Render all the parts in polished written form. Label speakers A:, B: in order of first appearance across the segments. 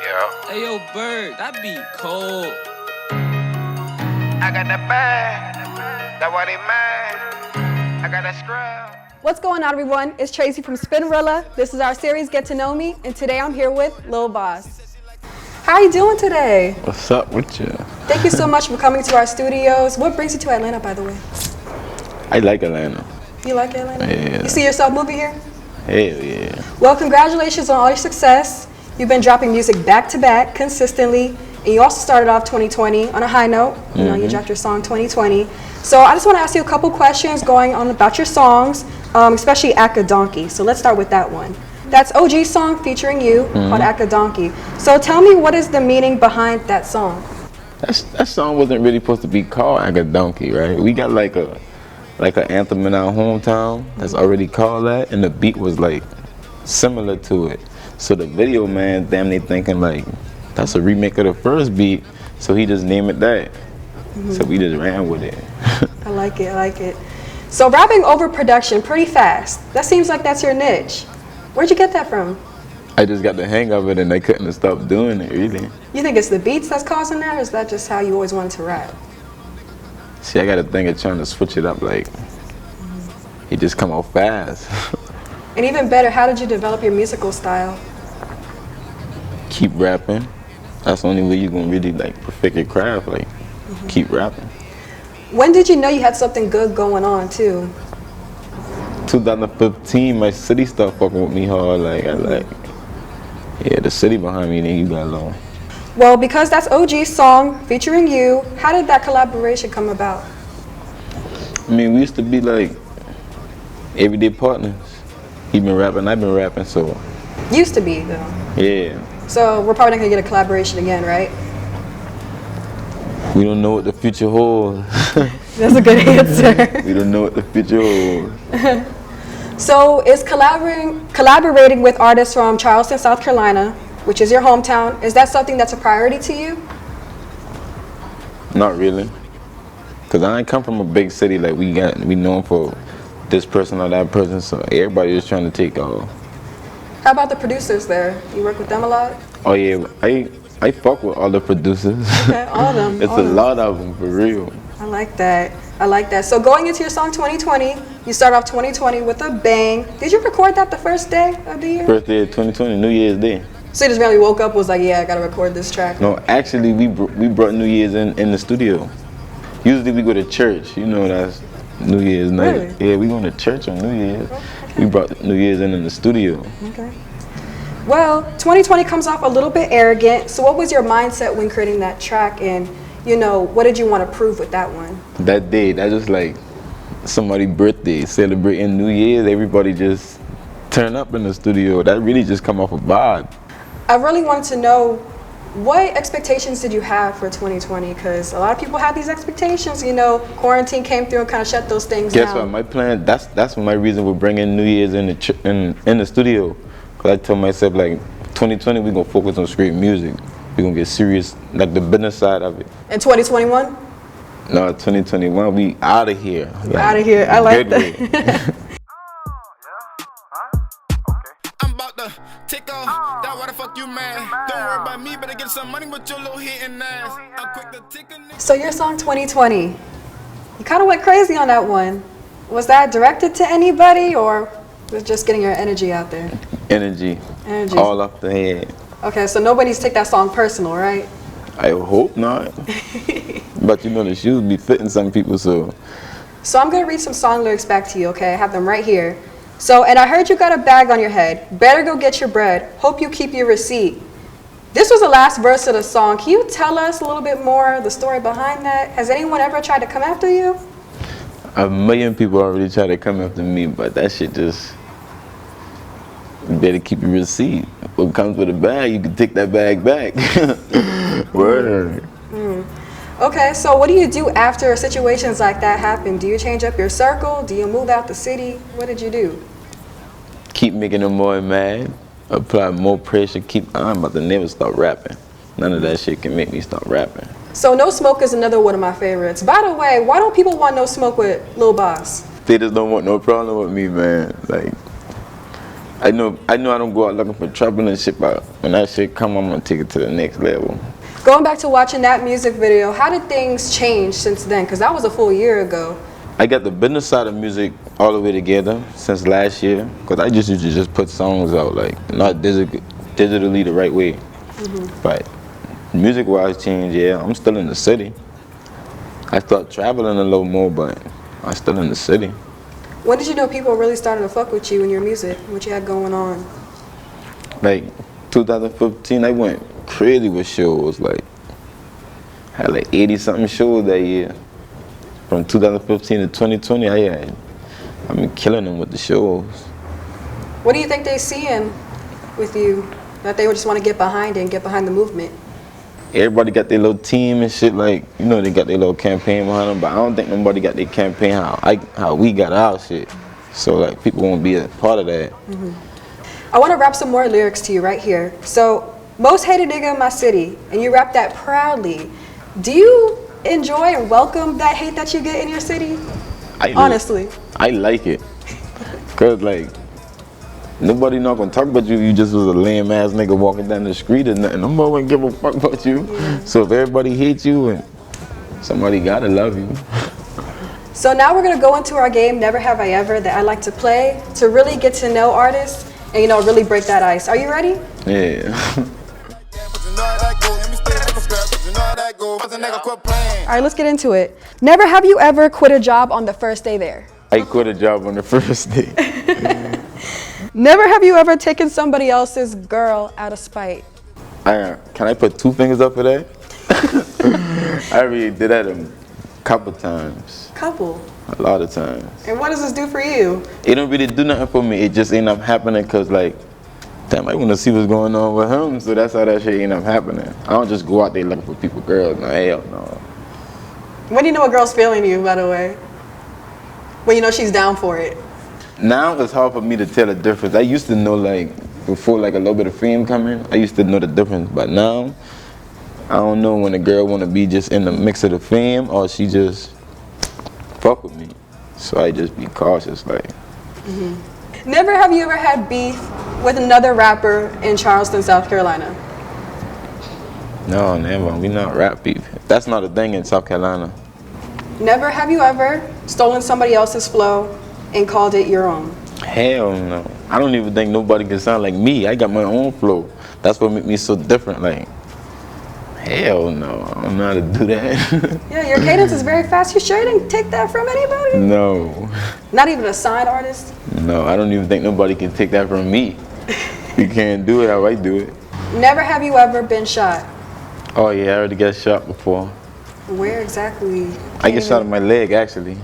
A: Yeah.
B: Hey yo, Bird, that beat cold.
A: I got that bag. That's why they mad. I got that scrub.
C: What's going on, everyone? It's Tracy from Spinrilla. This is our series, Get to Know Me, and today I'm here with Lil Boss. How are you doing today?
D: What's up with you?
C: Thank you so much for coming to our studios. What brings you to Atlanta, by the way?
D: I like Atlanta.
C: You like Atlanta?
D: Yeah.
C: You see yourself moving here?
D: Hell yeah.
C: Well, congratulations on all your success. You've been dropping music back to back consistently, and you also started off 2020 on a high note. You know, you dropped your song 2020. So I just want to ask you a couple questions going on about your songs, especially Act Donkey. So let's start with that one. That's OG's song featuring you called Act Donkey. So tell me, what is the meaning behind that song?
D: That song wasn't really supposed to be called Act Donkey, right? We got like an anthem in our hometown that's already called that, and the beat was like similar to it. So the video man, damn, they thinking like that's a remake of the first beat, so he just named it that. So we just ran with it.
C: I like it, I like it. So rapping over production pretty fast, that seems like that's your niche. Where'd you get that from?
D: I just got the hang of it and they couldn't stop doing it, really.
C: You think it's the beats that's causing that, or is that just how you always wanted to rap?
D: See, I got a thing of trying to switch it up, like, it just come out fast.
C: And even better, how did you develop your musical style?
D: Keep rapping. That's the only way you're gonna really like perfect your craft, like, keep rapping.
C: When did you know you had something good going on too?
D: 2015, my city started fucking with me hard, like, yeah, the city behind me, then you got along.
C: Well, because that's OG's song featuring you, how did that collaboration come about?
D: I mean, we used to be like everyday partners. He been rapping, I've been rapping, so.
C: Used to be though.
D: Yeah.
C: So we're probably not gonna get a collaboration again, right?
D: We don't know what the future holds.
C: That's a good answer.
D: We don't know what the future holds.
C: So is collaborating with artists from Charleston, South Carolina, which is your hometown, is that something that's a priority to you?
D: Not really. Cause I ain't come from a big city like we known for this person or that person, so everybody is trying to take off.
C: How about the producers there? You work with them a lot?
D: Oh yeah, I fuck with all the producers.
C: Okay, all of them.
D: It's
C: all
D: a
C: of them.
D: lot of them, for real.
C: I like that. I like that. So going into your song 2020, you start off 2020 with a bang. Did you record that the first day of the year?
D: First day of 2020, New Year's Day.
C: So you just randomly woke up and was like, yeah, I gotta record this track?
D: No, actually, we brought New Year's in the studio. Usually we go to church, you know, that's New Year's night.
C: Really?
D: Yeah, we going to church on New Year's.
C: Okay.
D: We brought New Year's in the studio.
C: Okay. Well, 2020 comes off a little bit arrogant. So what was your mindset when creating that track, and you know, what did you want to prove with that one?
D: That day, that's just like somebody's birthday, celebrating New Year's, everybody just turn up in the studio. That really just come off a vibe.
C: I really wanted to know, what expectations did you have for 2020? Because a lot of people have these expectations, you know, quarantine came through and kind of shut those things down.
D: Guess what, my plan, that's my reason for bringing New Year's in the studio. Cause I told myself, like, 2020 we gonna focus on straight music. We gonna get serious, like the business side of it.
C: In 2021?
D: No, 2021 we out of here. Like,
C: Out of here, I like that.
B: I'm about to take off. That why the fuck you mad? Don't worry about me, better get some money with your little hitting ass. I'm quick to take a nigga.
C: So your song 2020, you kind of went crazy on that one. Was that directed to anybody, or was just getting your energy out there?
D: Energy. All off the head.
C: Okay, so nobody's take that song personal, right?
D: I hope not. But you know the shoes be fitting some people, so.
C: So I'm gonna read some song lyrics back to you, okay? I have them right here. So, and I heard you got a bag on your head. Better go get your bread. Hope you keep your receipt. This was the last verse of the song. Can you tell us a little bit more, the story behind that? Has anyone ever tried to come after you?
D: A million people already try to come after me, but that shit just. You better keep your receipt. What comes with a bag, you can take that bag back. Word.
C: Okay, so what do you do after situations like that happen? Do you change up your circle? Do you move out the city? What did you do?
D: Keep making them more mad. Apply more pressure. I'm about to never stop rapping. None of that shit can make me stop rapping.
C: So No Smoke is another one of my favorites. By the way, why don't people want No Smoke with Lil Boss?
D: They just don't want no problem with me, man. Like, I know I don't go out looking for trouble and shit, but when that shit come, I'm gonna take it to the next level.
C: Going back to watching that music video, how did things change since then? Because that was a full year ago.
D: I got the business side of music all the way together since last year, because I just used to just put songs out, like not digitally the right way. But music-wise changed, yeah, I'm still in the city. I start traveling a little more, but I'm still in the city.
C: When did you know people really started to fuck with you and your music, what you had going on?
D: Like 2015, I went crazy with shows, like had like 80-something shows that year. From 2015 to 2020, I've been killing them with the shows.
C: What do you think they seeing with you that they would just want to get behind it and get behind the movement?
D: Everybody got their little team and shit, like, you know, they got their little campaign behind them, but I don't think nobody got their campaign how we got our shit. So like people won't be a part of that.
C: I want to rap some more lyrics to you right here. So, most hated nigga in my city, and you rap that proudly. Do you enjoy and welcome that hate that you get in your city? Honestly.
D: I like it. Cause like, nobody not gonna talk about you. You just was a lame ass nigga walking down the street and nothing. Nobody wouldn't give a fuck about you.
C: Yeah.
D: So if everybody hates you, and somebody gotta love you.
C: So now we're gonna go into our game, Never Have I Ever, that I like to play to really get to know artists and, you know, really break that ice. Are you ready?
D: Yeah.
C: All right, let's get into it. Never have you ever quit a job on the first day there?
D: I quit a job on the first day.
C: Never have you ever taken somebody else's girl out of spite?
D: Can I put 2 fingers up for that? I already did that a couple times.
C: Couple?
D: A lot of times.
C: And what does this do for you?
D: It don't really do nothing for me. It just end up happening because, like, damn, I want to see what's going on with him. So that's how that shit end up happening. I don't just go out there looking for people, girls. No, hell no.
C: When do you know a girl's feeling you, by the way? When you know she's down for it?
D: Now it's hard for me to tell the difference. I used to know, like, before like a little bit of fame come in, I used to know the difference. But now, I don't know when a girl want to be just in the mix of the fame or she just fuck with me. So I just be cautious, like.
C: Never have you ever had beef with another rapper in Charleston, South Carolina?
D: No, never. We not rap beef. That's not a thing in South Carolina.
C: Never have you ever stolen somebody else's flow and called it your own?
D: Hell no. I don't even think nobody can sound like me. I got my own flow. That's what makes me so different. Like, hell no. I don't know how to do that.
C: Yeah, your cadence is very fast. You sure you didn't take that from anybody?
D: No.
C: Not even a signed artist?
D: No, I don't even think nobody can take that from me. You can't do it how I do it.
C: Never have you ever been shot?
D: Oh yeah, I already got shot before.
C: Where exactly?
D: I get shot in my leg, actually.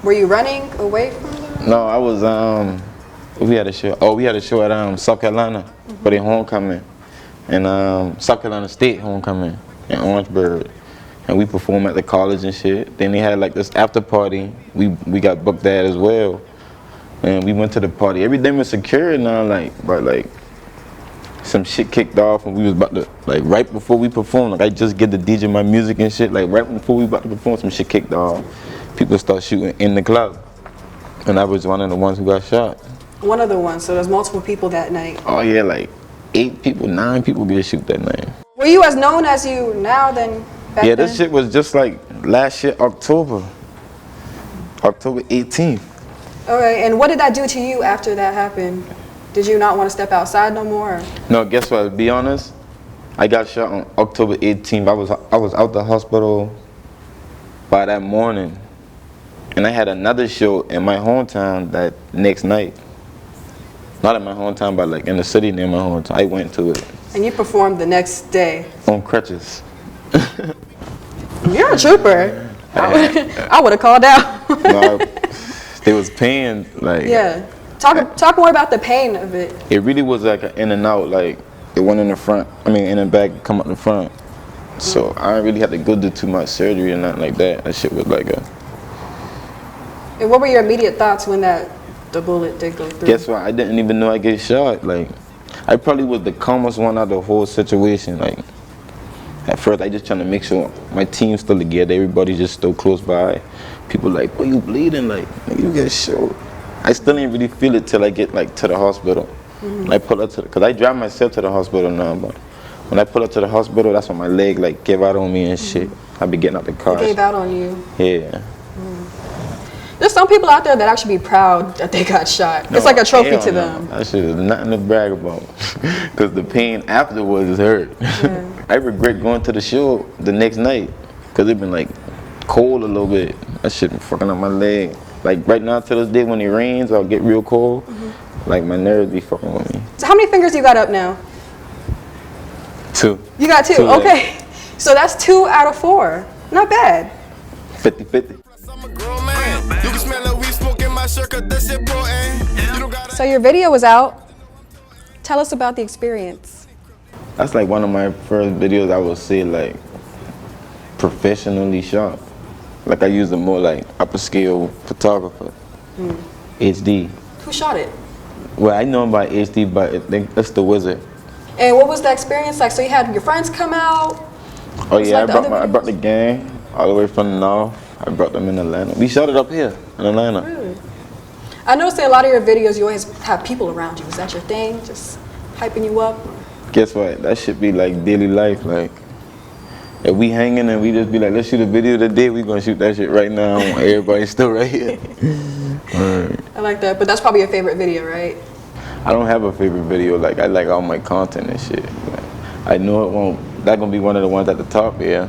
C: Were you running away from them?
D: No, I was, we had a show. Oh, we had a show at South Carolina for their homecoming. And South Carolina State homecoming in Orangeburg. And we performed at the college and shit. Then they had like this after party. We got booked there as well. And we went to the party. Everything was secure now, like, but like, some shit kicked off and we was about to, like, right before we performed, like, I just get to DJ my music and shit, like, right before we about to perform, some shit kicked off. People start shooting in the club. And I was one of the ones who got shot.
C: One of the ones, so there's multiple people that night.
D: Oh yeah, like 8 people, 9 people get shot that night.
C: Were you as known as you now than back
D: Yeah,
C: then?
D: this shit was just like last year, October 18th.
C: Okay, and what did that do to you after that happened? Did you not want to step outside no more? Or?
D: No, guess what, to be honest, I got shot on October 18th. I was out the hospital by that morning. And I had another show in my hometown that next night. Not in my hometown, but like in the city near my hometown. I went to it.
C: And you performed the next day?
D: On crutches.
C: You're a trooper. I would have called out.
D: No, they was paying, like.
C: Yeah. Talk more about the pain of it.
D: It really was like an in and out, like it went in the front, in the back, come out the front. So I didn't really have to go do too much surgery or nothing like that. That shit was like a.
C: And what were your immediate thoughts when the bullet did go through?
D: Guess what? I didn't even know I get shot. Like, I probably was the calmest one out of the whole situation. Like, at first I just trying to make sure my team's still together. Everybody's just still close by. People like, "Why you bleeding?" Like, you get shot. I still didn't really feel it till I get like to the hospital. When I pull up to, cause I drive myself to the hospital now, but when I pull up to the hospital, that's when my leg like give out on me and shit. I be getting out the car.
C: It gave out on you.
D: Yeah.
C: There's some people out there that actually be proud that they got shot. It's like a trophy to them.
D: That shit is nothing to brag about, cause the pain afterwards is hurt.
C: Yeah.
D: I regret going to the show the next night, cause it been like cold a little bit. That shit been fucking up my leg. Like right now to this day when it rains or get real cold, like my nerves be fucking with me.
C: So how many fingers you got up now?
D: 2.
C: You got 2.
D: Two legs.
C: Okay. So that's 2 out of 4. Not bad.
D: 50-50.
B: I'm a grown man. You can smell the weed smoke in my shirt, 'cause that shit potent. You don't gotta.
C: So your video was out. Tell us about the experience.
D: That's like one of my first videos I would say like professionally shot. Like I use a more like upper scale photographer. HD.
C: Who shot it?
D: Well, I know him by HD, but I think that's the Wizard.
C: And what was the experience like? So you had your friends come out?
D: Oh
C: It's
D: yeah,
C: like the other
D: I brought the gang all the way from the north. I brought them in Atlanta. We shot it up here in Atlanta.
C: Really? I noticed in a lot of your videos you always have people around you. Is that your thing? Just hyping you up?
D: Guess what? That should be like daily life. Like if we hanging and we just be like, let's shoot a video today, we gonna shoot that shit right now. Everybody's still right here. Alright.
C: I like that. But that's probably your favorite video, right?
D: I don't have a favorite video. Like I like all my content and shit. Like, I know it won't. That gonna be one of the ones at the top. Yeah.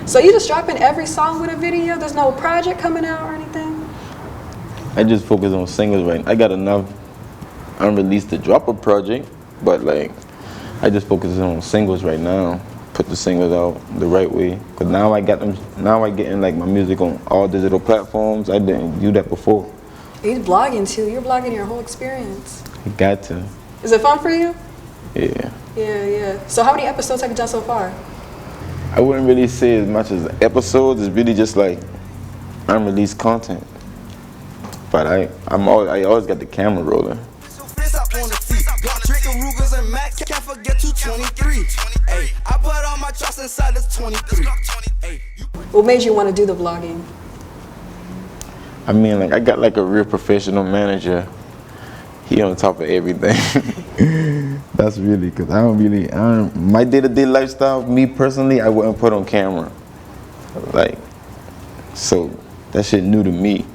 C: So you just dropping every song with a video? There's no project coming out or anything?
D: I just focus on singles right now. I got enough unreleased to drop a project, but like I just focus on singles right now. Put the singles out the right way. Cause now I got them. Now I getting like my music on all digital platforms. I didn't do that before.
C: He's blogging too. You're blogging your whole experience.
D: You got to.
C: Is it fun for you?
D: Yeah.
C: Yeah. So how many episodes have you done so far?
D: I wouldn't really say as much as episodes. It's really just like unreleased content. But I always got the camera rolling.
B: Can't forget 223. Hey, I put all my trust inside this 23.
C: What made you want to do the vlogging?
D: I mean, like I got like a real professional manager. He on top of everything. That's really because my day-to-day lifestyle, me personally, I wouldn't put on camera. Like, so that shit new to me,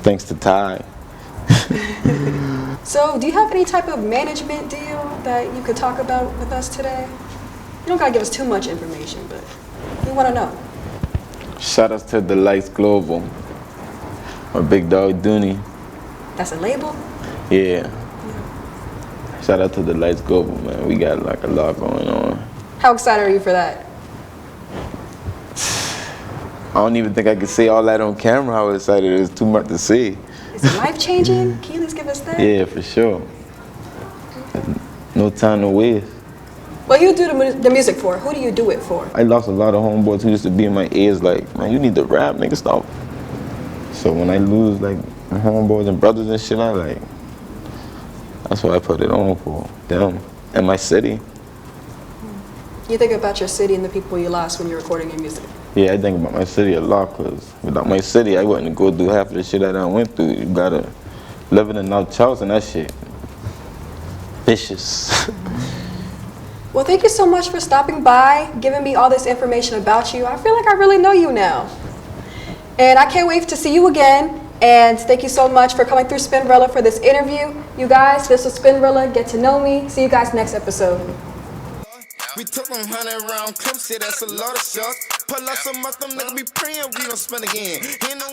D: thanks to Ty.
C: So do you have any type of management deal that you could talk about with us today? You don't gotta give us too much information, but we want to know.
D: Shout outs to the Lights Global. My big dog Dooney.
C: That's a label?
D: Yeah. Shout out to the Lights Global, man. We got like a lot going on.
C: How excited are you for that?
D: I don't even think I could say all that on camera, how excited it is. Too much to say.
C: Is it life-changing? Can you at least give us that?
D: Yeah, for sure. No time to waste.
C: What do you do the music for? Who do you do it for?
D: I lost a lot of homeboys who used to be in my ears like, man, you need to rap, nigga, stop. So when I lose like my homeboys and brothers and shit, I like, that's what I put it on for, them, and my city.
C: You think about your city and the people you lost when you're recording your music?
D: Yeah, I think about my city a lot, because without my city, I wouldn't go through half of the shit that I went through. You gotta live in North Charleston, that shit vicious.
C: Well, thank you so much for stopping by, giving me all this information about you. I feel like I really know you now. And I can't wait to see you again. And thank you so much for coming through Spinrilla for this interview. You guys, this was Spinrilla. Get to know me. See you guys next episode.
B: We took them 100 round clips, yeah, that's a lot of shots. Pull up some of them niggas be praying we don't spend again. Ain't no